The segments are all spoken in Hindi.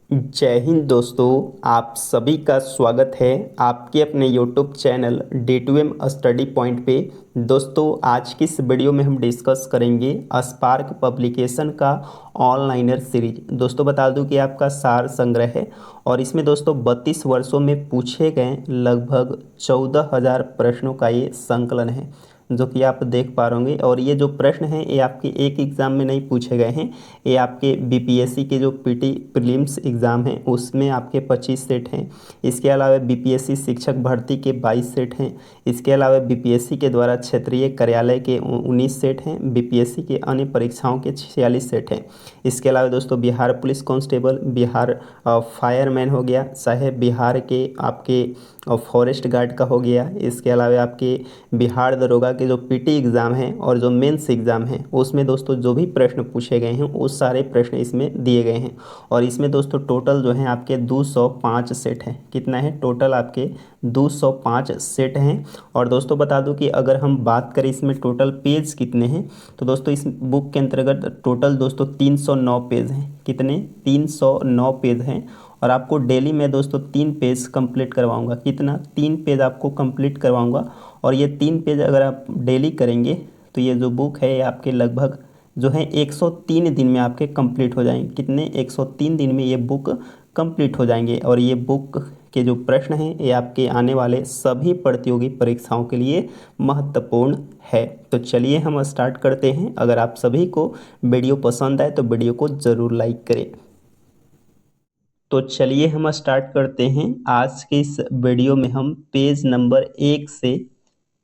जय हिंद दोस्तों। आप सभी का स्वागत है आपके अपने YouTube channel D2M study point पे। दोस्तों आज की इस वीडियो में हम डिस्कस करेंगे स्पार्क पब्लिकेशन का ऑनलाइनर सीरीज। दोस्तों बता दूं कि आपका सार संग्रह है और इसमें दोस्तों 32 वर्षों में पूछे गए लगभग 14,000 प्रश्नों का ये संकलन है जो कि आप देख पा रहे होंगे। और ये जो प्रश्न हैं ये आपके एक एग्ज़ाम में नहीं पूछे गए हैं, ये आपके बीपीएससी के जो पीटी प्रीलिम्स एग्ज़ाम हैं उसमें आपके 25 सेट हैं। इसके अलावा बीपीएससी शिक्षक भर्ती के 22 सेट हैं। इसके अलावा बीपीएससी के द्वारा क्षेत्रीय कार्यालय के 19 सेट हैं। बीपीएससी के अन्य परीक्षाओं के 46 सेट हैं। इसके अलावा दोस्तों Bihar police constable, Bihar fireman हो गया, चाहे बिहार के आपके फॉरेस्ट गार्ड का हो गया। इसके अलावा आपके बिहार दरोगा के जो पीटी एग्ज़ाम हैं और जो मेंस एग्ज़ाम हैं उसमें दोस्तों जो भी प्रश्न पूछे गए हैं वो सारे प्रश्न इसमें दिए गए हैं। और इसमें दोस्तों टोटल जो हैं आपके 205 सेट हैं। कितना है टोटल? आपके 205 सेट हैं। और दोस्तों बता दूं कि अगर हम बात करें इसमें टोटल पेज कितने हैं, तो दोस्तों इस बुक के अंतर्गत टोटल दोस्तों 309 पेज हैं। कितने? 309 पेज हैं। और आपको डेली मैं दोस्तों 3 पेज कंप्लीट करवाऊंगा। कितना? 3 पेज आपको कंप्लीट करवाऊंगा। और ये 3 पेज अगर आप डेली करेंगे तो ये जो बुक है ये आपके लगभग जो है 103 दिन में आपके कंप्लीट हो जाएंगे। कितने? 103 दिन में ये बुक कंप्लीट हो जाएंगे। और ये बुक के जो प्रश्न हैं ये आपके आने वाले सभी प्रतियोगी परीक्षाओं के लिए महत्वपूर्ण है। तो चलिए हम स्टार्ट करते हैं। अगर आप सभी को वीडियो पसंद आए तो वीडियो को ज़रूर लाइक करें। तो चलिए हम स्टार्ट करते हैं। आज के इस वीडियो में हम पेज नंबर 1 से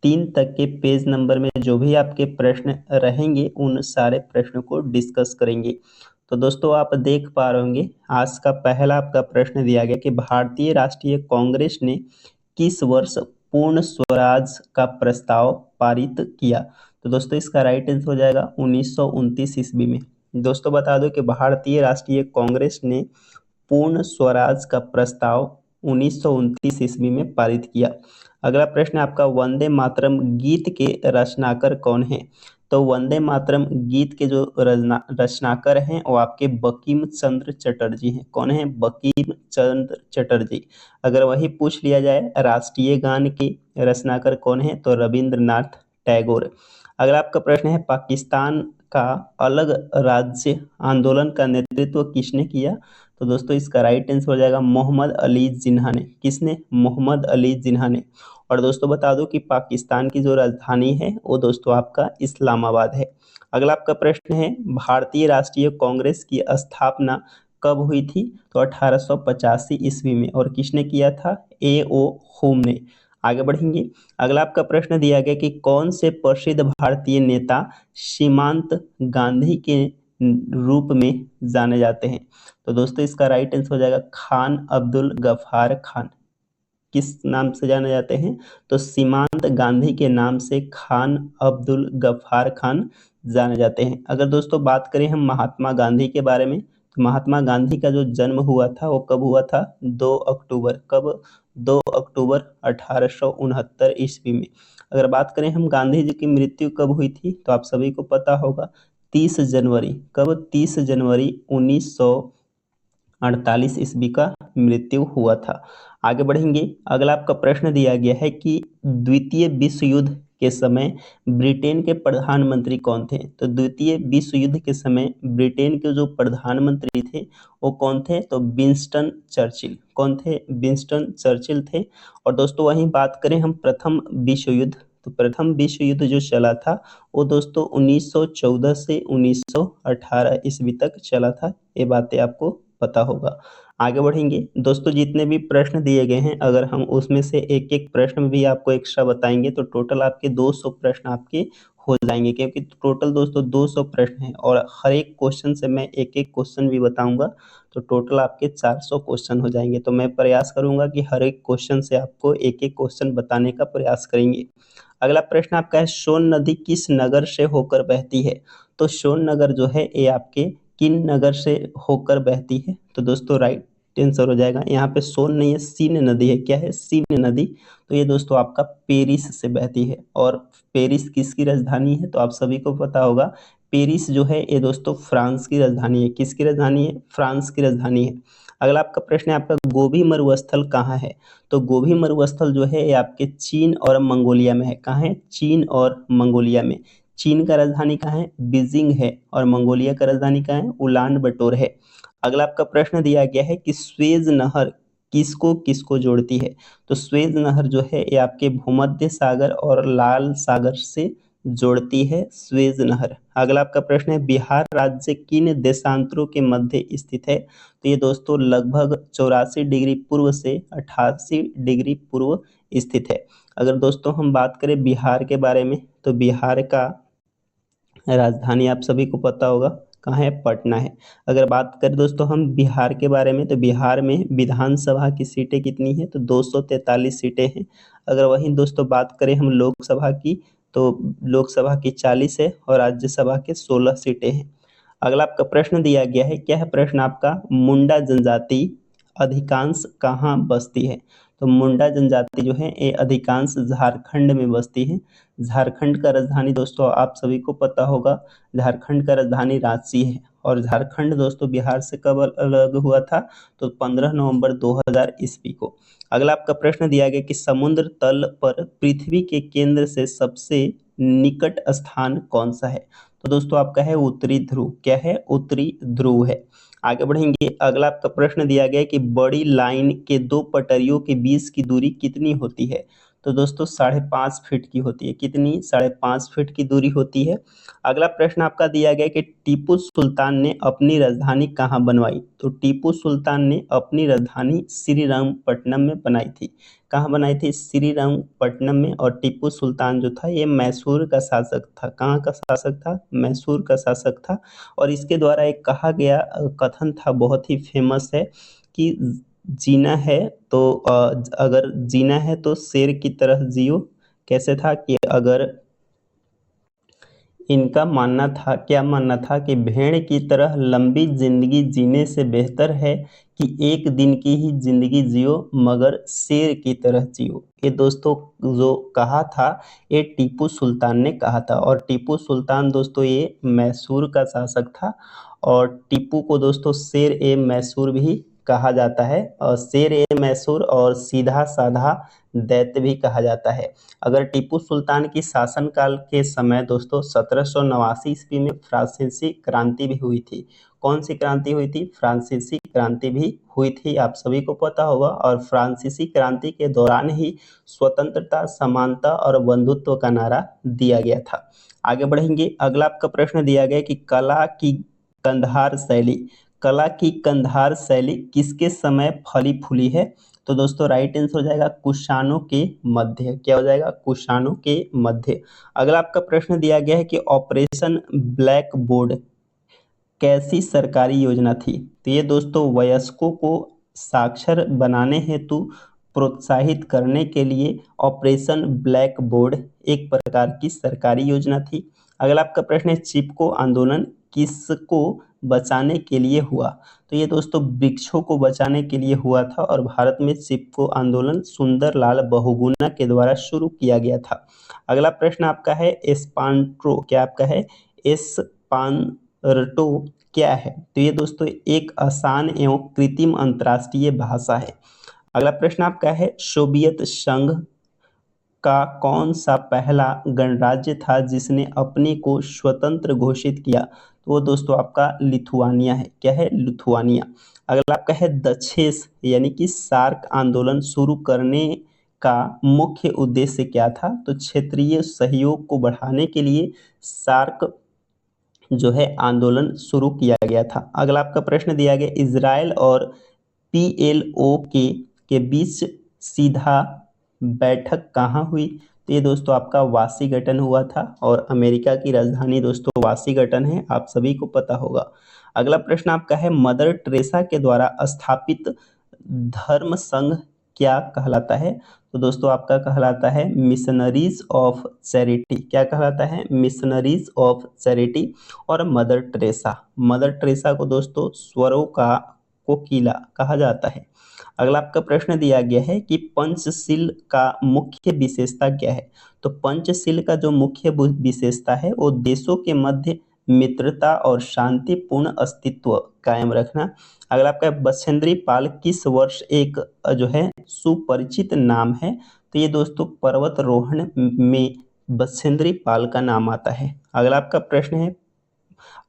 3 तक के पेज नंबर में जो भी आपके प्रश्न रहेंगे उन सारे प्रश्नों को डिस्कस करेंगे। तो दोस्तों आप देख पा रहे होंगे आज का पहला आपका प्रश्न दिया गया कि भारतीय राष्ट्रीय कांग्रेस ने किस वर्ष पूर्ण स्वराज का प्रस्ताव पारित किया? तो दोस्तों इसका राइट आंसर हो जाएगा 1929 ईस्वी में। दोस्तों बता दो कि भारतीय राष्ट्रीय कांग्रेस ने पूर्ण स्वराज का प्रस्ताव 1929 ईस्वी में पारित किया। अगला प्रश्न है आपका वंदे मातरम गीत के रचनाकार कौन है? तो वंदे मातरम गीत के जो रचनाकार हैं वो आपके बंकिम चंद्र चटर्जी हैं। कौन है? बंकिम चंद्र चटर्जी। अगर वही पूछ लिया जाए राष्ट्रीय गान के रचनाकार कौन है, तो रविंद्रनाथ टैगोर। अगला आपका प्रश्न है पाकिस्तान का अलग राज्य आंदोलन का नेतृत्व किसने किया? तो दोस्तों इसका राइट आंसर हो जाएगा मोहम्मद अली जिन्ना ने। किसने? मोहम्मद अली जिन्ना ने। और दोस्तों बता दो कि पाकिस्तान की जो राजधानी है वो दोस्तों आपका इस्लामाबाद है। अगला आपका प्रश्न है भारतीय राष्ट्रीय कांग्रेस की स्थापना कब हुई थी? तो 1885 ईस्वी में। और किसने किया था? A.O. होम ने। आगे बढ़ेंगे। अगला आपका प्रश्न दिया गया कि कौन से प्रसिद्ध भारतीय नेता सीमांत गांधी के रूप में जाने जाते हैं? तो दोस्तों इसका राइट आंसर हो जाएगा खान अब्दुल गफ्फार खान। किस नाम से जाने जाते हैं? तो सीमांत गांधी के नाम से खान अब्दुल गफ्फार खान जाने जाते हैं। अगर दोस्तों बात करें हम महात्मा गांधी के बारे में, तो महात्मा गांधी का जो जन्म हुआ था वो कब हुआ था? 2 अक्टूबर। कब? 2 अक्टूबर 1869 ईस्वी में। अगर बात करें हम गांधी जी की मृत्यु कब हुई थी, तो आप सभी को पता होगा 30 जनवरी। कब? 30 जनवरी 1948 ईस्वी का मृत्यु हुआ था। आगे बढ़ेंगे। अगला आपका प्रश्न दिया गया है कि द्वितीय विश्व युद्ध के समय ब्रिटेन के प्रधानमंत्री कौन थे? तो द्वितीय विश्व युद्ध के समय ब्रिटेन के जो प्रधानमंत्री थे वो कौन थे? तो विंस्टन चर्चिल। कौन थे? विंस्टन चर्चिल थे। और दोस्तों वहीं बात करें हम प्रथम विश्व युद्ध, तो प्रथम विश्व युद्ध जो चला था वो दोस्तों 1914 से 1918 ईस्वी तक चला था। ये बातें आपको पता होगा। आगे बढ़ेंगे। दोस्तों जितने भी प्रश्न दिए गए हैं अगर हम उसमें से एक एक प्रश्न भी आपको एक्स्ट्रा बताएंगे तो टोटल आपके 200 प्रश्न आपके हो जाएंगे, क्योंकि टोटल दोस्तों 200 प्रश्न हैं और हर एक क्वेश्चन से मैं एक एक क्वेश्चन भी बताऊंगा तो टोटल आपके 400 क्वेश्चन हो जाएंगे। तो मैं प्रयास करूंगा कि हर एक क्वेश्चन से आपको एक एक क्वेश्चन बताने का प्रयास करेंगे। अगला प्रश्न आपका है सोन नदी किस नगर से होकर बहती है? तो सोन नगर जो है ये आपके किन नगर से होकर बहती है? तो दोस्तों राइट आंसर हो जाएगा, यहाँ पे सोन नहीं है, सीन नदी है। क्या है? सीन नदी। तो ये दोस्तों आपका पेरिस से बहती है। और पेरिस किसकी राजधानी है? तो आप सभी को पता होगा पेरिस जो है ये दोस्तों फ्रांस की राजधानी है। किसकी राजधानी है? फ्रांस की राजधानी है। अगला आपका प्रश्न है आपका गोबी मरुस्थल कहाँ है? तो गोबी मरुस्थल जो है ये आपके चीन और मंगोलिया में है। कहाँ है? चीन और मंगोलिया में। चीन का राजधानी कहाँ है? बीजिंग है और मंगोलिया का राजधानी कहाँ है? उलान बटोर है। अगला आपका प्रश्न दिया गया है कि स्वेज नहर किसको किसको जोड़ती है? तो स्वेज नहर जो है ये आपके भूमध्य सागर और लाल सागर से जोड़ती है स्वेज नहर। अगला आपका प्रश्न है बिहार राज्य किन देशांतरों के मध्य स्थित है? तो ये दोस्तों लगभग 84 डिग्री पूर्व से 88 डिग्री पूर्व स्थित है। अगर दोस्तों हम बात करें बिहार के बारे में तो बिहार का राजधानी आप सभी को पता होगा कहाँ है? पटना है। अगर बात करें दोस्तों हम बिहार के बारे में तो बिहार में विधानसभा की सीटें कितनी हैं? तो 243 सीटें हैं। अगर वहीं दोस्तों बात करें हम लोकसभा की तो लोकसभा की 40 है और राज्यसभा के 16 सीटें हैं। अगला आपका प्रश्न दिया गया है, क्या है प्रश्न आपका? मुंडा जनजाति अधिकांश कहाँ बसती है? तो मुंडा जनजाति जो है ये अधिकांश झारखंड में बसती है। झारखंड का राजधानी दोस्तों आप सभी को पता होगा, झारखंड का राजधानी रांची है। और झारखंड दोस्तों बिहार से कब अलग हुआ था? तो 15 नवंबर 2000 ईस्वी को। अगला आपका प्रश्न दिया गया कि समुद्र तल पर पृथ्वी के केंद्र से सबसे निकट स्थान कौन सा है? तो दोस्तों आपका है उत्तरी ध्रुव। क्या है? उत्तरी ध्रुव है। आगे बढ़ेंगे, अगला आपका प्रश्न दिया गया है कि बड़ी लाइन के दो पटरियों के बीच की दूरी कितनी होती है? तो दोस्तों 5.5 फीट की होती है। कितनी? 5.5 फीट की दूरी होती है। अगला प्रश्न आपका दिया गया कि टीपू सुल्तान ने अपनी राजधानी कहाँ बनवाई? तो टीपू सुल्तान ने अपनी राजधानी श्रीरंगपट्टनम में बनाई थी। कहाँ बनाई थी? श्रीरंगपट्टनम में। और टीपू सुल्तान जो था ये मैसूर का शासक था। कहाँ का शासक था? मैसूर का शासक था। और इसके द्वारा एक कहा गया कथन था, बहुत ही फेमस है कि जीना है तो अगर जीना है तो शेर की तरह जियो। कैसे था कि अगर इनका मानना था, क्या मानना था कि भेड़ की तरह लंबी जिंदगी जीने से बेहतर है कि एक दिन की ही जिंदगी जियो मगर शेर की तरह जियो। ये दोस्तों जो कहा था ये टीपू सुल्तान ने कहा था। और टीपू सुल्तान दोस्तों ये मैसूर का शासक था। और टीपू को दोस्तों शेर ए मैसूर भी कहा जाता है। और शेर ए मैसूर और सीधा साधा दैत्य भी कहा जाता है। अगर टीपू सुल्तान की शासनकाल के समय दोस्तों 1789 ईस्वी में फ्रांसीसी क्रांति भी हुई थी। कौन सी क्रांति हुई थी? फ्रांसीसी क्रांति भी हुई थी, आप सभी को पता होगा। और फ्रांसीसी क्रांति के दौरान ही स्वतंत्रता, समानता और बंधुत्व का नारा दिया गया था। आगे बढ़ेंगे, अगला आपका प्रश्न दिया गया कि कला की कंधार शैली किसके समय फली फूली है? तो दोस्तों राइट आंसर हो जाएगा कुषाणों के मध्य। क्या हो जाएगा? कुषाणों के मध्य। अगला आपका प्रश्न दिया गया है कि ऑपरेशन ब्लैक बोर्ड कैसी सरकारी योजना थी? तो ये दोस्तों वयस्कों को साक्षर बनाने हेतु प्रोत्साहित करने के लिए ऑपरेशन ब्लैक बोर्ड एक प्रकार की सरकारी योजना थी। अगला आपका प्रश्न है चिपको आंदोलन किसको बचाने के लिए हुआ? तो ये दोस्तों वृक्षों को बचाने के लिए हुआ था। और भारत में चिपको आंदोलन सुंदरलाल बहुगुणा के द्वारा शुरू किया गया था। अगला प्रश्न आपका है एस्पांट्रो, क्या आपका है? एस्पांटो क्या है? तो ये दोस्तों एक आसान एवं कृत्रिम अंतर्राष्ट्रीय भाषा है। अगला प्रश्न आपका है सोवियत संघ का कौन सा पहला गणराज्य था जिसने अपने को स्वतंत्र घोषित किया? तो वो दोस्तों आपका लिथुआनिया है। क्या है? लिथुआनिया। अगला आपका है दक्षेस यानी कि सार्क आंदोलन शुरू करने का मुख्य उद्देश्य क्या था? तो क्षेत्रीय सहयोग को बढ़ाने के लिए सार्क जो है आंदोलन शुरू किया गया था। अगला आपका प्रश्न दिया गया इजराइल और पीएलओ के बीच सीधा बैठक कहाँ हुई? तो ये दोस्तों आपका वाशिंगटन हुआ था। और अमेरिका की राजधानी दोस्तों वाशिंगटन है, आप सभी को पता होगा। अगला प्रश्न आपका है मदर टेरेसा के द्वारा स्थापित धर्म संघ क्या कहलाता है? तो दोस्तों आपका कहलाता है मिशनरीज ऑफ चैरिटी। क्या कहलाता है? Missionaries of charity. और मदर टेरेसा को दोस्तों स्वरों का कोकिला कहा जाता है। अगला आपका प्रश्न दिया गया है कि पंचशील का मुख्य विशेषता क्या है? तो पंचशील का जो मुख्य विशेषता है वो देशों के मध्य मित्रता और शांतिपूर्ण अस्तित्व कायम रखना। अगला आपका बछेंद्री पाल किस वर्ष एक जो है सुपरिचित नाम है, तो ये दोस्तों पर्वतारोहण में बछेंद्री पाल का नाम आता है। अगला आपका प्रश्न है,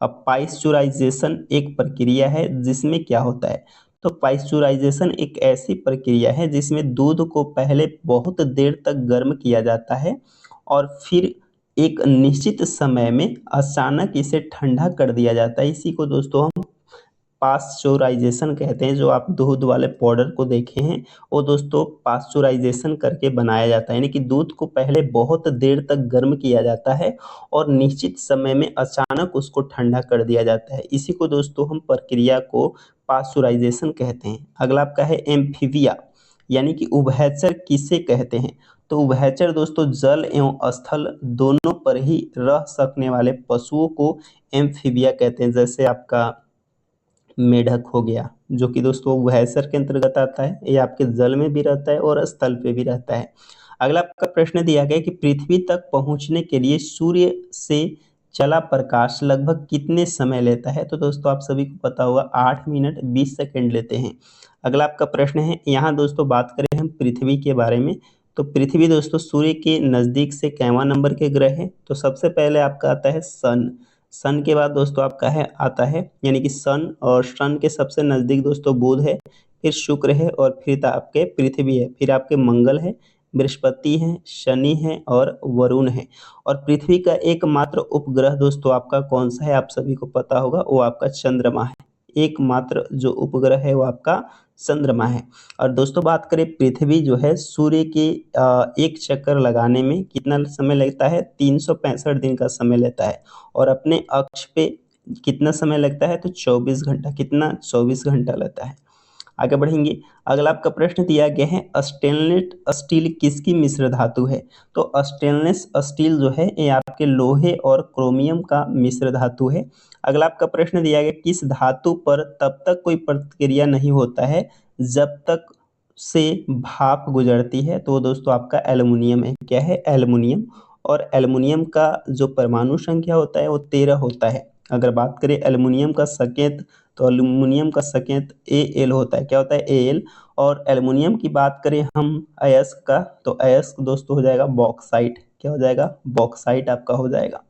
अब पाइस्चुराइजेशन एक प्रक्रिया है जिसमें क्या होता है, तो पाइस्चुराइजेशन एक ऐसी प्रक्रिया है जिसमें दूध को पहले बहुत देर तक गर्म किया जाता है और फिर एक निश्चित समय में अचानक इसे ठंडा कर दिया जाता है। इसी को दोस्तों हम पास्चुराइजेशन कहते हैं। जो आप दूध वाले पाउडर को देखे हैं वो दोस्तों पास्चुराइजेशन करके बनाया जाता है, यानी कि दूध को पहले बहुत देर तक गर्म किया जाता है और निश्चित समय में अचानक उसको ठंडा कर दिया जाता है। इसी को दोस्तों हम प्रक्रिया को पास्चुराइजेशन कहते हैं। अगला आपका है एम्फीबिया, यानी कि उभयचर किसे कहते हैं, तो उभयचर दोस्तों जल एवं स्थल दोनों पर ही रह सकने वाले पशुओं को एम्फीबिया कहते हैं। जैसे आपका मेढक हो गया, जो कि दोस्तों उभयचर के अंतर्गत आता है, ये आपके जल में भी रहता है और स्थल पे भी रहता है। अगला आपका प्रश्न दिया गया कि पृथ्वी तक पहुंचने के लिए सूर्य से चला प्रकाश लगभग कितने समय लेता है, तो दोस्तों आप सभी को पता होगा 8 मिनट 20 सेकंड लेते हैं। अगला आपका प्रश्न है, यहाँ दोस्तों बात करें हम पृथ्वी के बारे में, तो पृथ्वी दोस्तों सूर्य के नज़दीक से कैवां नंबर के ग्रह है, तो सबसे पहले आपका आता है सन। सन के बाद दोस्तों आपका है आता है, यानी कि सन और सन के सबसे नज़दीक दोस्तों बुध है, फिर शुक्र है और फिर आपके पृथ्वी है, फिर आपके मंगल है, बृहस्पति है, शनि है और वरुण है। और पृथ्वी का एकमात्र उपग्रह दोस्तों आपका कौन सा है, आप सभी को पता होगा, वो आपका चंद्रमा है। एकमात्र जो उपग्रह है वो आपका चंद्रमा है। और दोस्तों बात करें पृथ्वी जो है सूर्य के एक चक्कर लगाने में कितना समय लगता है, 365 दिन का समय लेता है और अपने अक्ष पे कितना समय लगता है, तो 24 घंटा, कितना 24 घंटा लगता है। आगे बढ़ेंगे, अगला आपका प्रश्न दिया गया है स्टेनलेस स्टील किसकी मिश्र धातु है, तो स्टेनलेस स्टील जो है ये आपके लोहे और क्रोमियम का मिश्र धातु है। अगला आपका प्रश्न दिया गया किस धातु पर तब तक कोई प्रतिक्रिया नहीं होता है जब तक से भाप गुजरती है, तो दोस्तों आपका एल्युमिनियम है। क्या है, एल्युमिनियम। और एल्युमिनियम का जो परमाणु संख्या होता है वो 13 होता है। अगर बात करें एल्युमिनियम का संकेत, तो एल्युमिनियम का संकेत Al होता है। क्या होता है, Al। और एल्युमिनियम की बात करें हम अयस्क का, तो अयस्क दोस्तों हो जाएगा बॉक्साइट। क्या हो जाएगा, बॉक्साइट आपका हो जाएगा।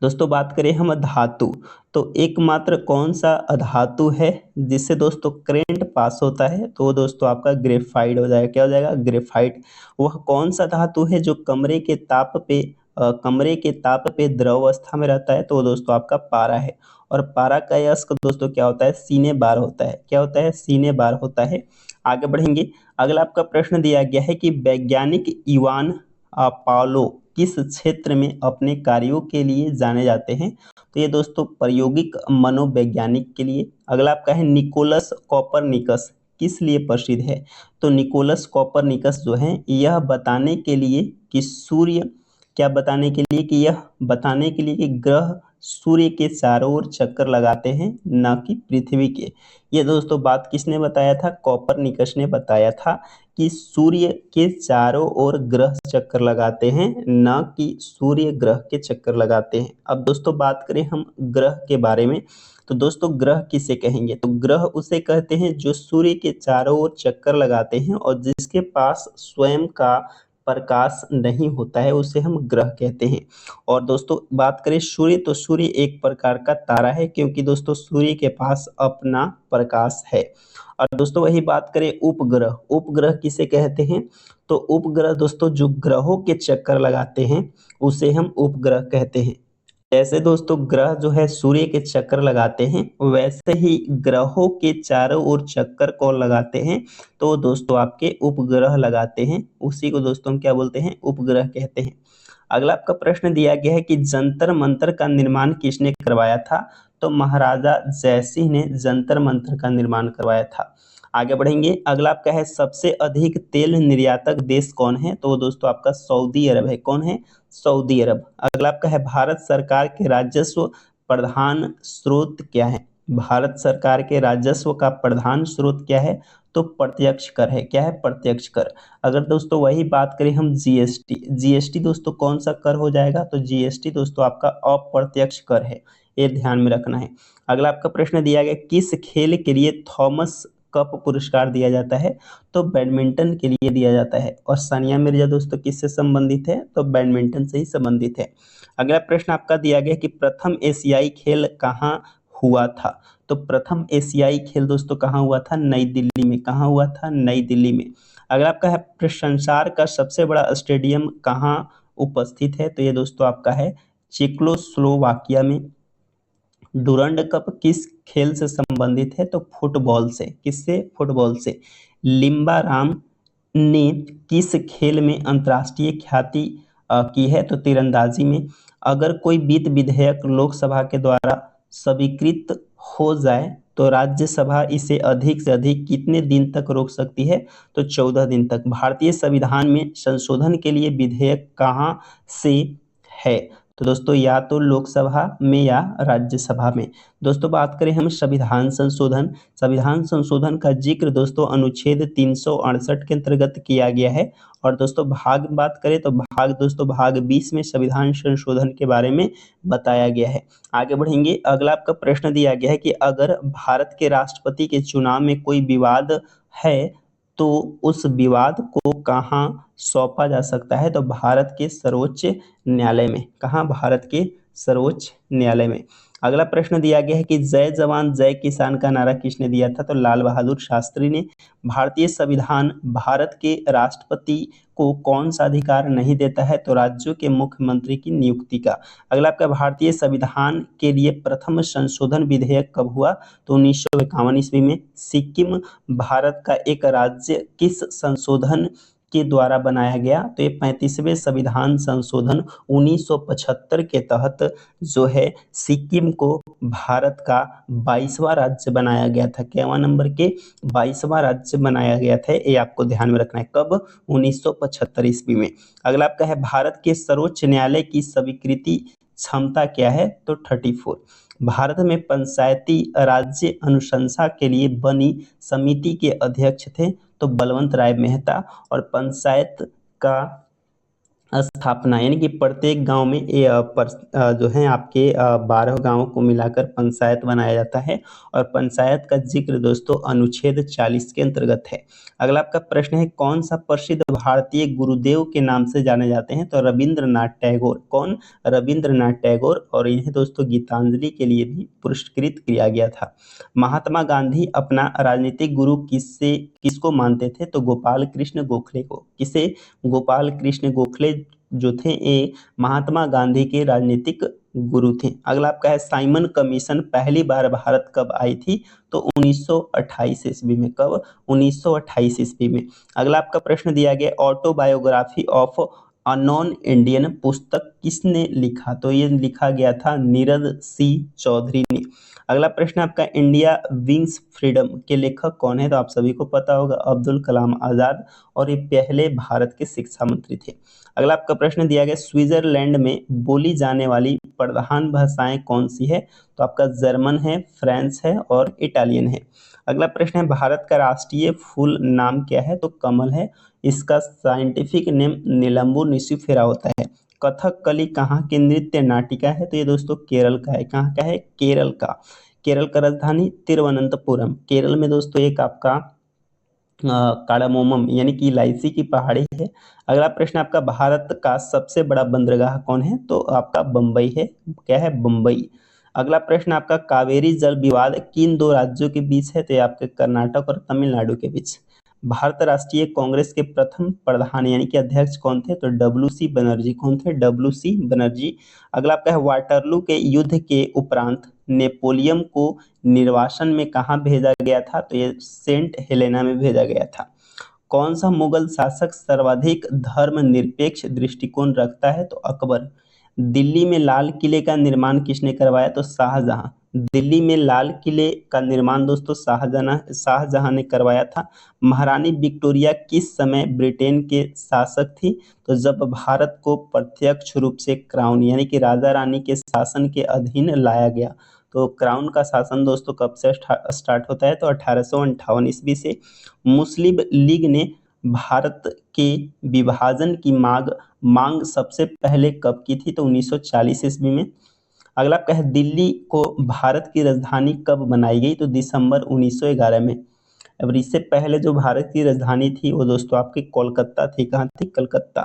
दोस्तों बात करें हम धातु, तो एकमात्र कौन सा धातु है जिससे दोस्तों करंट पास होता है, तो दोस्तों आपका ग्रेफाइट हो जाएगा। क्या हो जाएगा, ग्रेफाइट। वह कौन सा धातु है जो कमरे के ताप पे द्रव अवस्था में रहता है, तो दोस्तों आपका पारा है। और पारा का अयस्क दोस्तों क्या होता है, सीने बार होता है। क्या होता है, सीने बार होता है। आगे बढ़ेंगे, अगला आपका प्रश्न दिया गया है कि वैज्ञानिक इवान पावलो किस क्षेत्र में अपने कार्यों के लिए जाने जाते हैं, तो ये दोस्तों प्रायोगिक मनोवैज्ञानिक के लिए। अगला आपका है निकोलस कॉपरनिकस किस लिए प्रसिद्ध है, तो निकोलस कॉपरनिकस जो है यह बताने के लिए कि सूर्य, क्या बताने के लिए, कि यह बताने के लिए कि ग्रह सूर्य के चारों ओर चक्कर लगाते हैं न कि पृथ्वी के। ये दोस्तों बात किसने बताया था, कॉपरनिकस ने बताया था कि सूर्य के चारों ओर ग्रह चक्कर लगाते हैं न कि सूर्य ग्रह के चक्कर लगाते हैं। अब दोस्तों बात करें हम ग्रह के बारे में, तो दोस्तों ग्रह किसे कहेंगे, तो ग्रह उसे कहते हैं जो सूर्य के चारों ओर चक्कर लगाते हैं और जिसके पास स्वयं का प्रकाश नहीं होता है, उसे हम ग्रह कहते हैं। और दोस्तों बात करें सूर्य, तो सूर्य एक प्रकार का तारा है क्योंकि दोस्तों सूर्य के पास अपना प्रकाश है। और दोस्तों वही बात करें उपग्रह, उपग्रह किसे कहते हैं, तो उपग्रह दोस्तों जो ग्रहों के चक्कर लगाते हैं उसे हम उपग्रह कहते हैं। जैसे दोस्तों ग्रह जो है सूर्य के चक्कर लगाते हैं, वैसे ही ग्रहों के चारों ओर चक्कर कौन लगाते हैं, तो दोस्तों आपके उपग्रह लगाते हैं। उसी को दोस्तों हम क्या बोलते हैं, उपग्रह कहते हैं। अगला आपका प्रश्न दिया गया है कि जंतर मंतर का निर्माण किसने करवाया था, तो महाराजा जयसिंह ने जंतर मंतर का निर्माण करवाया था। आगे बढ़ेंगे, अगला आपका है सबसे अधिक तेल निर्यातक देश कौन है, तो दोस्तों आपका सऊदी अरब है। कौन है, सऊदी अरब। अगला आपका है भारत सरकार के राजस्व प्रधान स्रोत क्या है, भारत सरकार के राजस्व का प्रधान स्रोत क्या है, तो प्रत्यक्ष कर है। क्या है? प्रत्यक्ष कर। अगर दोस्तों वही बात करें हम जीएसटी, जीएसटी दोस्तों कौन सा कर हो जाएगा? तो जीएसटी दोस्तों आपका अप्रत्यक्ष कर है, ये ध्यान में रखना है। अगला आपका प्रश्न दिया गया, किस खेल के लिए थॉमस कप पुरस्कार दिया जाता है? तो बैडमिंटन के लिए दिया जाता है। और सानिया मिर्जा दोस्तों किससे संबंधित है? तो बैडमिंटन से ही संबंधित है। अगला प्रश्न आपका दिया गया कि प्रथम एशियाई खेल कहाँ हुआ था? तो प्रथम एशियाई खेल दोस्तों कहाँ हुआ था? नई दिल्ली में। कहाँ हुआ था? नई दिल्ली में। अगला आपका है, संसार का सबसे बड़ा स्टेडियम कहाँ उपस्थित है? तो ये दोस्तों आपका है चेकोस्लोवाकिया में। डुरंड कप किस खेल से संबंधित है? तो फुटबॉल से। किससे? फुटबॉल से। लिम्बा राम ने किस खेल में अंतर्राष्ट्रीय ख्याति की है? तो तीरंदाजी में। अगर कोई वित्त विधेयक लोकसभा के द्वारा स्वीकृत हो जाए तो राज्यसभा इसे अधिक से अधिक कितने दिन तक रोक सकती है? तो 14 दिन तक। भारतीय संविधान में संशोधन के लिए विधेयक कहाँ से है? तो दोस्तों या तो लोकसभा में या राज्यसभा में। दोस्तों बात करें हम संविधान संशोधन, संविधान संशोधन का जिक्र दोस्तों अनुच्छेद 368 के अंतर्गत किया गया है। और दोस्तों भाग बात करें तो भाग 20 में संविधान संशोधन के बारे में बताया गया है। आगे बढ़ेंगे। अगला आपका प्रश्न दिया गया है कि अगर भारत के राष्ट्रपति के चुनाव में कोई विवाद है तो उस विवाद को कहाँ सौंपा जा सकता है? तो भारत के सर्वोच्च न्यायालय में। कहाँ? भारत के सर्वोच्च न्यायालय में। अगला प्रश्न दिया गया है कि जय जवान जय किसान का नारा किसने दिया था? तो लाल बहादुर शास्त्री ने। भारतीय संविधान भारत के राष्ट्रपति को कौन सा अधिकार नहीं देता है? तो राज्यों के मुख्यमंत्री की नियुक्ति का। अगला आपका, भारतीय संविधान के लिए प्रथम संशोधन विधेयक कब हुआ? तो 1951 ईस्वी में। सिक्किम भारत का एक राज्य किस संशोधन के द्वारा बनाया गया? तो ये 35वें संविधान संशोधन 1975 के तहत जो है सिक्किम को भारत का 22वां राज्य बनाया गया था। केवां नंबर के? 22वां राज्य बनाया गया था। ये आपको ध्यान में रखना है। कब? 1975 ईस्वी में। अगला आपका है, भारत के सर्वोच्च न्यायालय की स्वीकृति क्षमता क्या है? तो 34। भारत में पंचायती राज्य अनुशंसा के लिए बनी समिति के अध्यक्ष थे तो बलवंत राय मेहता। और पंचायत का स्थापना यानी कि प्रत्येक गांव में जो है आपके 12 गांवों को मिलाकर पंचायत बनाया जाता है। और पंचायत का जिक्र दोस्तों अनुच्छेद 40 के अंतर्गत है। अगला आपका प्रश्न है, कौन सा प्रसिद्ध भारतीय गुरुदेव के नाम से जाने जाते हैं? तो रविंद्रनाथ टैगोर। कौन? रविंद्रनाथ टैगोर। और इन्हें दोस्तों गीतांजलि के लिए भी पुरस्कृत किया गया था। महात्मा गांधी अपना राजनीतिक गुरु किसको मानते थे? तो गोपाल कृष्ण गोखले को। किसे? गोपाल कृष्ण गोखले जो थे ये महात्मा गांधी के राजनीतिक गुरु थे। अगला आपका है, साइमन कमीशन पहली बार भारत कब आई थी? तो 1928 ईस्वी में। कब? 1928 ईस्वी में। अगला आपका प्रश्न दिया गया, autobiography of a non Indian पुस्तक किसने लिखा? तो ये लिखा गया था नीरज सी चौधरी ने। अगला प्रश्न आपका, इंडिया विंग्स फ्रीडम के लेखक कौन है? तो आप सभी को पता होगा, अब्दुल कलाम आजाद। और ये पहले भारत के शिक्षा मंत्री थे। अगला आपका प्रश्न दिया गया, स्विट्जरलैंड में बोली जाने वाली प्रधान भाषाएं कौन सी है? तो आपका जर्मन है, फ्रेंच है और इटालियन है। अगला प्रश्न है, भारत का राष्ट्रीय फूल नाम क्या है? तो कमल है। इसका साइंटिफिक नेम निलंबू निशिफेरा होता है। कथकली कहाँ की नृत्य नाटिका है? तो ये दोस्तों केरल का है। कहाँ का है? केरल का। केरल का राजधानी तिरुवनंतपुरम। केरल में दोस्तों एक आपका कार्डामोमम यानी कि इलायची की पहाड़ी है। अगला प्रश्न आपका, भारत का सबसे बड़ा बंदरगाह कौन है? तो आपका बम्बई है। क्या है? बम्बई। अगला प्रश्न आपका, कावेरी जल विवाद किन दो राज्यों के बीच है? तो ये आपके कर्नाटक और तमिलनाडु के बीच। भारत राष्ट्रीय कांग्रेस के प्रथम प्रधान यानी कि अध्यक्ष कौन थे? तो डब्ल्यू.सी. बनर्जी। कौन थे? डब्ल्यू.सी. बनर्जी। अगला आपका है, वाटरलू के युद्ध के उपरांत नेपोलियन को निर्वासन में कहाँ भेजा गया था? तो ये सेंट हेलेना में भेजा गया था। कौन सा मुगल शासक सर्वाधिक धर्मनिरपेक्ष दृष्टिकोण रखता है? तो अकबर। दिल्ली में लाल किले का निर्माण किसने करवाया? तो शाहजहां। दिल्ली में लाल किले का निर्माण दोस्तों शाहजहां ने करवाया था। महारानी विक्टोरिया किस समय ब्रिटेन के शासक थी? तो जब भारत को प्रत्यक्ष रूप से क्राउन यानी कि राजा रानी के शासन के अधीन लाया गया तो क्राउन का शासन दोस्तों कब से स्टार्ट होता है, तो 1858 ईस्वी से। मुस्लिम लीग ने भारत के विभाजन की मांग मांग सबसे पहले कब की थी, तो 1940 ईस्वी में। अगला आपका है दिल्ली को भारत की राजधानी कब बनाई गई, तो दिसंबर 1911 में। अब इससे पहले जो भारत की राजधानी थी वो दोस्तों आपकी कोलकाता थी। कहाँ थी? कलकत्ता।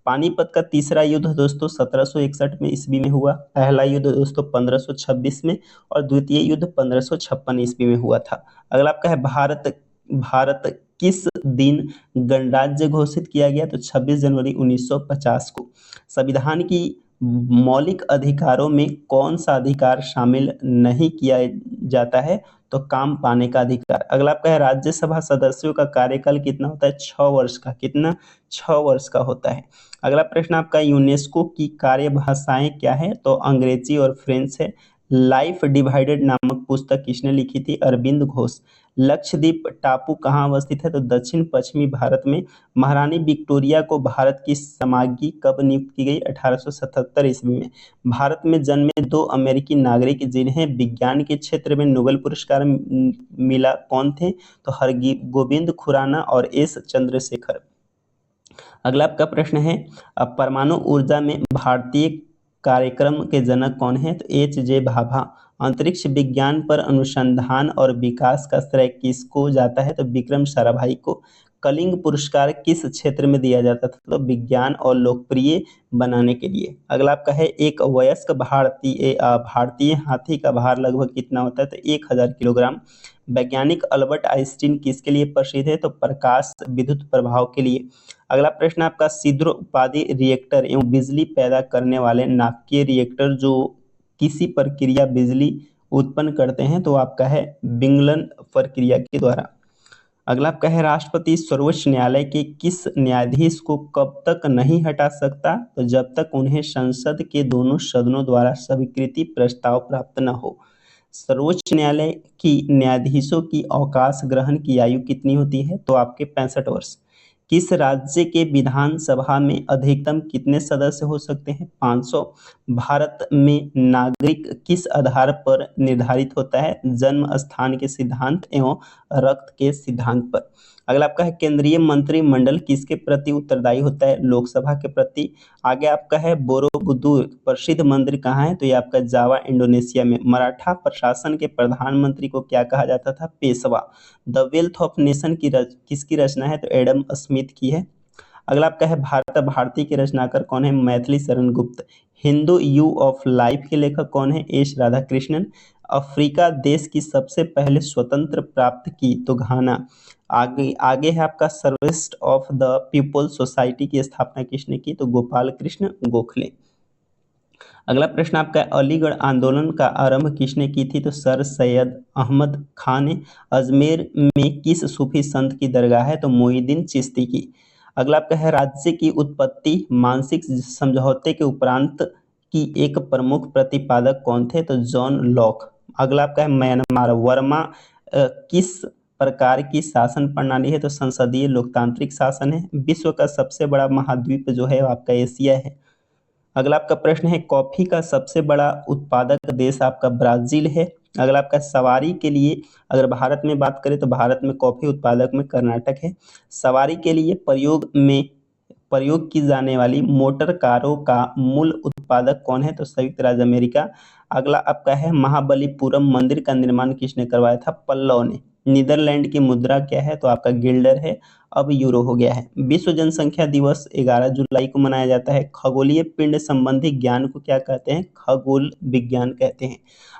पानीपत का तीसरा युद्ध दोस्तों 1761 में ईस्वी में हुआ। पहला युद्ध दोस्तों 1526 में और द्वितीय युद्ध 1556 ईस्वी में हुआ था। अगला आपका है भारत भारत किस दिन गणराज्य घोषित किया गया, तो 26 जनवरी 1950 को। संविधान की मौलिक अधिकारों में कौन सा अधिकार शामिल नहीं किया जाता है, तो काम पाने का अधिकार। अगला आपका है राज्यसभा सदस्यों का कार्यकाल कितना होता है, 6 वर्ष का। कितना? 6 वर्ष का होता है। अगला प्रश्न आपका यूनेस्को की कार्य भाषाएं क्या है, तो अंग्रेजी और फ्रेंच है। लाइफ डिवाइडेड नामक पुस्तक किसने लिखी थी, अरविंद घोष। लक्षद्वीप टापू कहाँ अवस्थित है, तो दक्षिण पश्चिमी भारत में। महारानी विक्टोरिया को भारत की समागी कब नियुक्त की गई, 1877 ईस्वी में। भारत में जन्मे 2 अमेरिकी नागरिक जिन्हें विज्ञान के क्षेत्र में नोबेल पुरस्कार मिला, कौन थे, तो हरगोविंद खुराना और एस चंद्रशेखर। अगला आपका प्रश्न है परमाणु ऊर्जा में भारतीय कार्यक्रम के जनक कौन है, तो एच.जे. भाभा। अंतरिक्ष विज्ञान पर अनुसंधान और विकास का श्रेय किसको जाता है, तो विक्रम साराभाई को। कलिंग पुरस्कार किस क्षेत्र में दिया जाता था, तो विज्ञान और लोकप्रिय बनाने के लिए। अगला आपका है एक वयस्क भारतीय हाथी का भार लगभग कितना होता है, तो 1000 किलोग्राम। वैज्ञानिक अल्बर्ट आइंस्टीन किसके लिए प्रसिद्ध है, तो प्रकाश विद्युत प्रभाव के लिए। अगला प्रश्न आपका छिद्र उपाधि रिएक्टर एवं बिजली पैदा करने वाले नाभिकीय रिएक्टर जो किसी प्रक्रिया बिजली उत्पन्न करते हैं, तो आपका है विंगलन प्रक्रिया के द्वारा। अगला आपका है राष्ट्रपति सर्वोच्च न्यायालय के किस न्यायाधीश को कब तक नहीं हटा सकता, तो जब तक उन्हें संसद के दोनों सदनों द्वारा स्वीकृति प्रस्ताव प्राप्त न हो। सर्वोच्च न्यायालय की न्यायाधीशों की अवकाश ग्रहण की आयु कितनी होती है, तो आपके 65 वर्ष। किस राज्य के विधानसभा में अधिकतम कितने सदस्य हो सकते हैं, 500। भारत में नागरिक किस आधार पर निर्धारित होता है, जन्म स्थान के सिद्धांत एवं रक्त के सिद्धांत पर। अगला आपका है केंद्रीय मंत्रिमंडल किसके प्रति उत्तरदायी होता है, लोकसभा के प्रति। आगे आपका है बोरोबुदुर प्रसिद्ध मंदिर कहाँ है, तो ये आपका जावा इंडोनेशिया में। मराठा प्रशासन के प्रधानमंत्री को क्या कहा जाता था, Peshwa. The wealth of nation किसकी रचना है, तो एडम स्मिथ की है। अगला आपका है भारत भारती के रचनाकार कौन है, Maithili Sharan Gupt. Hindu you of life के लेखक कौन है, एस राधाकृष्णन। अफ्रीका देश की सबसे पहले स्वतंत्र प्राप्त की, तो घाना। आगे आगे है आपका सर्विस्ट ऑफ द पीपल सोसाइटी की स्थापना किसने की, तो गोपाल कृष्ण गोखले। अगला प्रश्न आपका है अलीगढ़ आंदोलन का आरंभ किसने की थी, तो सर सैयद अहमद खान ने। अजमेर में किस सूफी संत की दरगाह है, तो मोइनुद्दीन चिश्ती की। अगला आपका है राज्य की उत्पत्ति मानसिक समझौते के उपरांत की एक प्रमुख प्रतिपादक कौन थे, तो जॉन लॉक। अगला आपका है म्यांमार वर्मा किस प्रकार की शासन प्रणाली है, तो संसदीय लोकतांत्रिक शासन है। विश्व का सबसे बड़ा महाद्वीप जो है वो आपका एशिया है। अगला आपका प्रश्न है कॉफी का सबसे बड़ा उत्पादक देश आपका ब्राजील है। अगला आपका सवारी के लिए अगर भारत में बात करें तो भारत में कॉफी उत्पादक में कर्नाटक है। सवारी के लिए प्रयोग की जाने वाली मोटर कारों का मूल उत्पादक कौन है, तो संयुक्त राज्य अमेरिका। अगला आपका है महाबलीपुरम मंदिर का निर्माण किसने करवाया था, पल्लव ने। नीदरलैंड की मुद्रा क्या है, तो आपका गिल्डर है, अब यूरो हो गया है। विश्व जनसंख्या दिवस 11 जुलाई को मनाया जाता है। खगोलीय पिंड संबंधी ज्ञान को क्या कहते हैं, खगोल विज्ञान कहते हैं।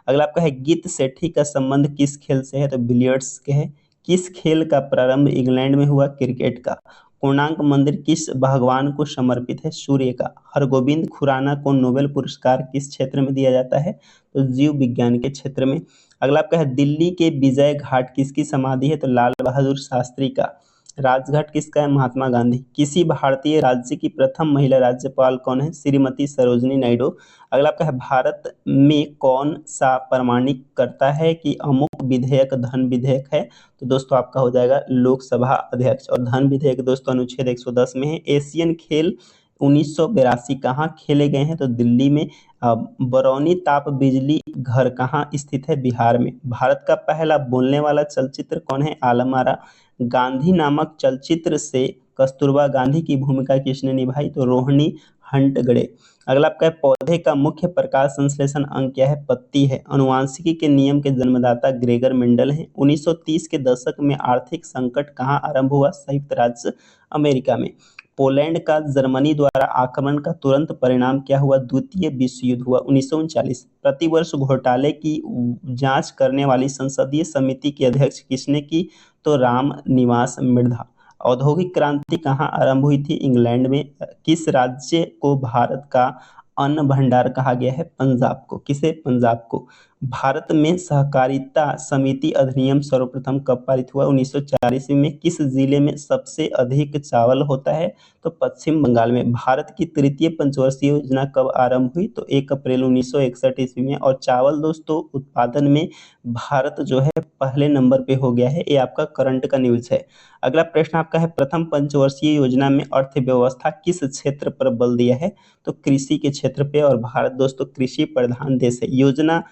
अगला आपका है गीत सेठी का संबंध किस खेल से है, तो बिलियर्ड्स के है। किस खेल का प्रारंभ इंग्लैंड में हुआ, क्रिकेट का। पूर्णांक मंदिर किस भगवान को समर्पित है, सूर्य का। हरगोविंद खुराना को नोबेल पुरस्कार किस क्षेत्र में दिया जाता है, तो जीव विज्ञान के क्षेत्र में। अगला आपका है दिल्ली के विजय घाट किसकी समाधि है, तो लाल बहादुर शास्त्री का। राजघाट किसका है, महात्मा गांधी। किसी भारतीय राज्य की प्रथम महिला राज्यपाल कौन है, श्रीमती सरोजनी नायडू। अगला आपका है भारत में कौन सा प्रमाणित करता है कि अमुक विधेयक धन विधेयक है, तो दोस्तों आपका हो जाएगा लोकसभा अध्यक्ष। और धन विधेयक दोस्तों अनुच्छेद 110 में है। एशियन खेल 1982 कहाँ खेले गए हैं? तो दिल्ली में। बरौनी ताप बिजली घर कहाँ स्थित है? बिहार में। भारत का पहला बोलने वाला चलचित्र कौन है? आलम आरा। गांधी नामक चलचित्र से कस्तूरबा गांधी की भूमिका किसने निभाई? तो रोहिणी हंटगड़े। अगला आपका है, पौधे का मुख्य प्रकाश संश्लेषण अंग क्या है? पत्ती है। अनुवांशिकी के नियम के जन्मदाता ग्रेगर मेंडल हैं। 1930 के दशक में आर्थिक संकट कहाँ आरंभ हुआ? संयुक्त राज्य अमेरिका में। पोलैंड का जर्मनी द्वारा आक्रमण का तुरंत परिणाम क्या हुआ? द्वितीय विश्व युद्ध हुआ 1939। प्रतिवर्ष घोटाले की जांच करने वाली संसदीय समिति की अध्यक्ष किसने की? तो राम निवास मिर्धा। औद्योगिक क्रांति कहाँ आरंभ हुई थी? इंग्लैंड में। किस राज्य को भारत का अन्न भंडार कहा गया है? पंजाब को। किसे? पंजाब को। भारत में सहकारिता समिति अधिनियम सर्वप्रथम कब पारित हुआ? 1940 में। किस जिले में सबसे अधिक चावल होता है? तो पश्चिम बंगाल में। भारत की तृतीय पंचवर्षीय योजना कब आरंभ हुई? तो 1 अप्रैल 1961 ईस्वी में। और चावल दोस्तों उत्पादन में भारत जो है पहले नंबर पे हो गया है। ये आपका करंट का न्यूज है। अगला प्रश्न आपका है, प्रथम पंचवर्षीय योजना में अर्थव्यवस्था किस क्षेत्र पर बल दिया है? तो कृषि के क्षेत्र पे। और भारत दोस्तों कृषि प्रधान देश है। योजना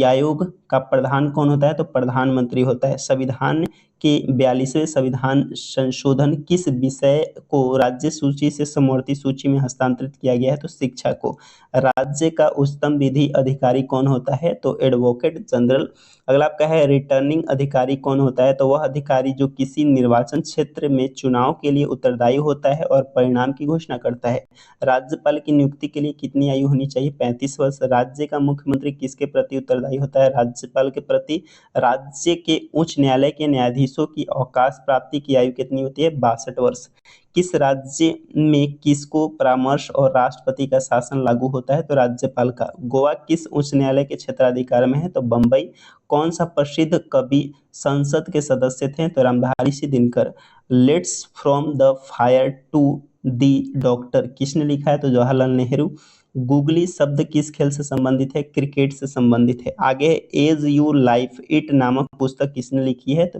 आयोग का प्रधान कौन होता है? तो प्रधानमंत्री होता है। संविधान के 42वें संविधान संशोधन किस विषय को राज्य सूची से समवर्ती सूची में हस्तांतरित किया गया है? तो शिक्षा को। राज्य का उच्चतम विधि अधिकारी कौन होता है? तो एडवोकेट जनरल। अगला आपका है, रिटर्निंग अधिकारी कौन होता है? तो वह अधिकारी जो किसी निर्वाचन क्षेत्र में चुनाव के लिए उत्तरदायी होता है और परिणाम की घोषणा करता है। राज्यपाल की नियुक्ति के लिए कितनी आयु होनी चाहिए? 35 वर्ष। राज्य का मुख्यमंत्री किसके प्रति उत्तरदायी होता है? राज्यपाल के प्रति। राज्य के उच्च न्यायालय के न्यायाधीशों की अवकाश प्राप्ति की आयु कितनी होती है? 62 वर्ष। किस राज्य में किसको परामर्श और राष्ट्रपति का शासन लागू होता है? तो राज्यपाल का। गोवा किस उच्च न्यायालय के क्षेत्राधिकार में है? तो बंबई। कौन सा प्रसिद्ध कवि संसद के सदस्य थे? तो Ramdhari Singh Dinkar. Let's from the fire to the doctor किसने लिखा है? तो जवाहरलाल नेहरू। गूगली शब्द किस खेल से संबंधित है? क्रिकेट से संबंधित है। आगे एज यू लाइफ इट नामक पुस्तक किसने लिखी है? तो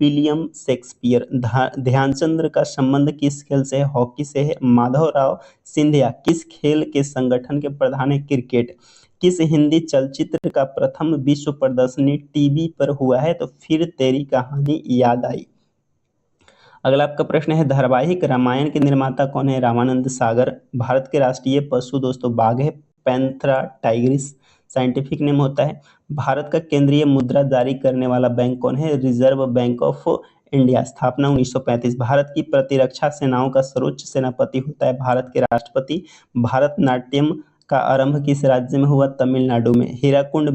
विलियम शेक्सपियर। ध्यानचंद्र का संबंध किस खेल से है? हॉकी से है। माधवराव सिंधिया किस खेल के संगठन के प्रधान है? क्रिकेट। किस हिंदी चलचित्र का प्रथम विश्व प्रदर्शनी टीवी पर हुआ है? तो फिर तेरी कहानी याद आई। अगला आपका प्रश्न है, धारावाहिक रामायण के निर्माता कौन है? रामानंद सागर। भारत के राष्ट्रीय पशु दोस्तों बाघ है। पैंथेरा टाइग्रिस साइंटिफिक नेम होता है। भारत का केंद्रीय मुद्रा जारी करने वाला बैंक कौन है? Reserve bank of India. स्थापना 1935। भारत की प्रतिरक्षा सेनाओं का सर्वोच्च सेनापति होता है भारत के राष्ट्रपति। भारतनाट्यम का आरंभ किस राज्य में हुआ? तमिलनाडु में। हीराकुंड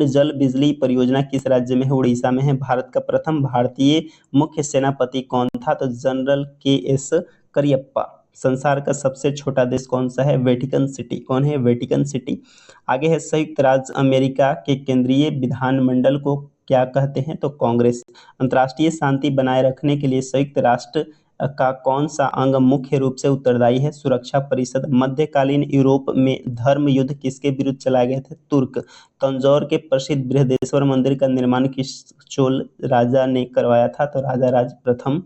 जल बिजली परियोजना किस राज्य में है? उड़ीसा में है। भारत का प्रथम भारतीय मुख्य सेनापति कौन था? तो जनरल के.एस. करियप्पा। संसार का सबसे छोटा देश कौन सा है? Vatican city. कौन है? Vatican city. आगे है, संयुक्त राज्य अमेरिका के केंद्रीय विधानमंडल को क्या कहते हैं? तो कांग्रेस। अंतर्राष्ट्रीय शांति बनाए रखने के लिए संयुक्त राष्ट्र का कौन सा अंग मुख्य रूप से उत्तरदायी है? सुरक्षा परिषद। मध्यकालीन यूरोप में धर्म युद्ध किसके विरुद्ध चलाए गए थे? तुर्क। तंजौर के प्रसिद्ध बृहदेश्वर मंदिर का निर्माण किस चोल राजा ने करवाया था? तो राजा राज प्रथम।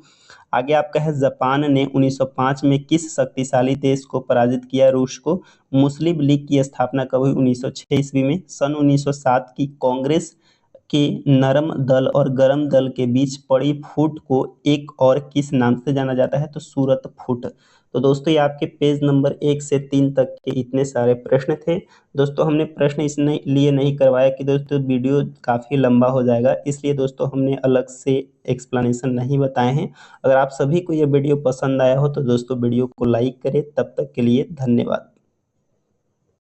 आगे आपका है, जापान ने 1905 में किस शक्तिशाली देश को पराजित किया? रूस को। मुस्लिम लीग की स्थापना कब हुई? 1906 ईस्वी में। सन 1907 की कांग्रेस के नरम दल और गरम दल के बीच पड़ी फूट को एक और किस नाम से जाना जाता है? तो सूरत फूट। तो दोस्तों ये आपके पेज नंबर 1 से 3 तक के इतने सारे प्रश्न थे। दोस्तों हमने प्रश्न इसलिए नहीं करवाया कि दोस्तों वीडियो काफ़ी लंबा हो जाएगा, इसलिए दोस्तों हमने अलग से एक्सप्लेनेशन नहीं बताए हैं। अगर आप सभी को ये वीडियो पसंद आया हो तो दोस्तों वीडियो को लाइक करें। तब तक के लिए धन्यवाद।